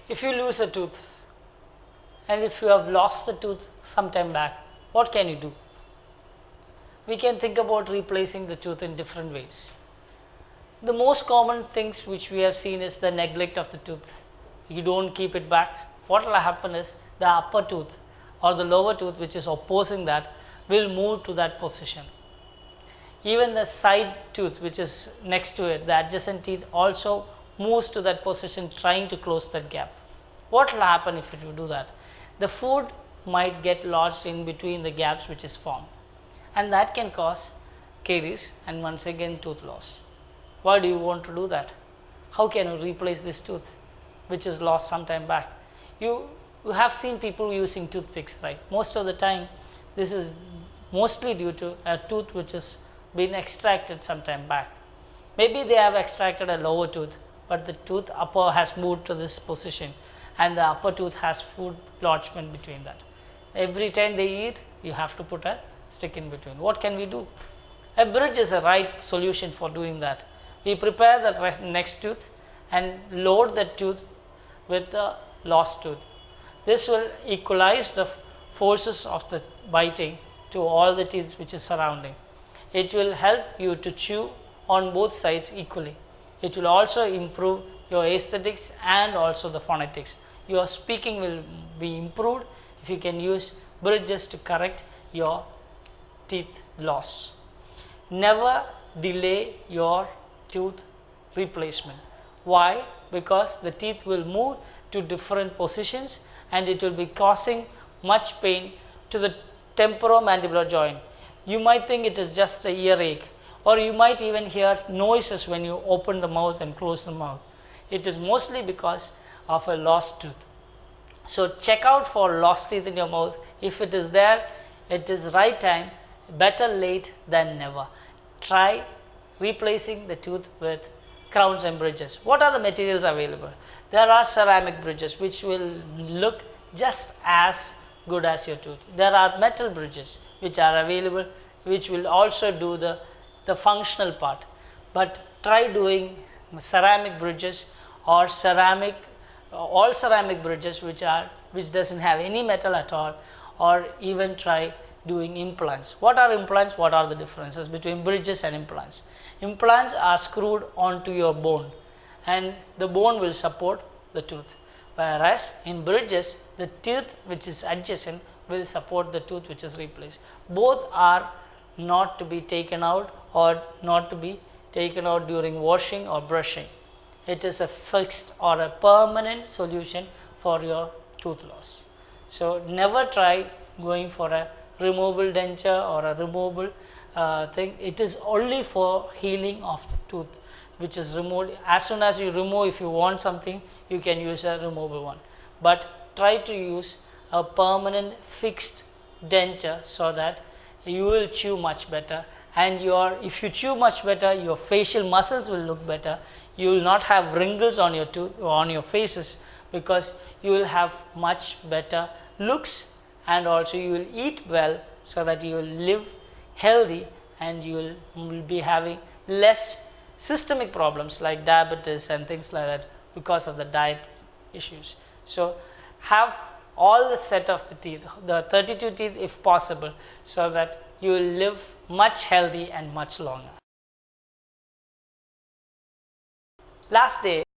If you lose a tooth and if you have lost the tooth sometime back, what can you do? We can think about replacing the tooth in different ways. The most common things which we have seen is the neglect of the tooth. You don't keep it back. What will happen is the upper tooth or the lower tooth which is opposing that will move to that position. Even the side tooth which is next to it, the adjacent teeth also moves to that position trying to close that gap. What will happen if you do that? The food might get lodged in between the gaps which is formed, and that can cause caries and once again tooth loss. Why do you want to do that? How can you replace this tooth which is lost sometime back? You have seen people using toothpicks, right? Most of the time this is mostly due to a tooth which has been extracted sometime back. Maybe they have extracted a lower tooth, but the tooth upper has moved to this position and the upper tooth has food lodgement between that. Every time they eat, you have to put a stick in between. What can we do? A bridge is a right solution for doing that. We prepare the next tooth and load the tooth with the lost tooth. This will equalize the forces of the biting to all the teeth which is surrounding. It will help you to chew on both sides equally. It will also improve your aesthetics and also the phonetics. Your speaking will be improved if you can use bridges to correct your teeth loss. Never delay your tooth replacement. Why? Because the teeth will move to different positions and it will be causing much pain to the temporomandibular joint. You might think it is just a earache, or you might even hear noises when you open the mouth and close the mouth. It is mostly because of a lost tooth. So check out for lost teeth in your mouth. If it is there, it is right time. Better late than never. Try replacing the tooth with crowns and bridges. What are the materials available? There are ceramic bridges which will look just as good as your tooth. There are metal bridges which are available which will also do the functional part. But try doing ceramic bridges or all ceramic bridges which doesn't have any metal at all, or even try doing implants. What are implants? What are the differences between bridges and implants? Implants are screwed onto your bone and the bone will support the tooth, whereas in bridges the tooth which is adjacent will support the tooth which is replaced. Both are not to be taken out or not to be taken out during washing or brushing. It is a fixed or a permanent solution for your tooth loss. So never try going for a removable denture or a removable thing. It is only for healing of the tooth which is removed. As soon as you remove, if you want something, you can use a removable one. But try to use a permanent fixed denture so that you will chew much better, and if you chew much better, your facial muscles will look better. You will not have wrinkles on your on your faces, because you will have much better looks, and also you will eat well so that you will live healthy and you will be having less systemic problems like diabetes and things like that because of the diet issues. So have all the set of the teeth, the 32 teeth if possible, so that you will live much healthy and much longer. Last day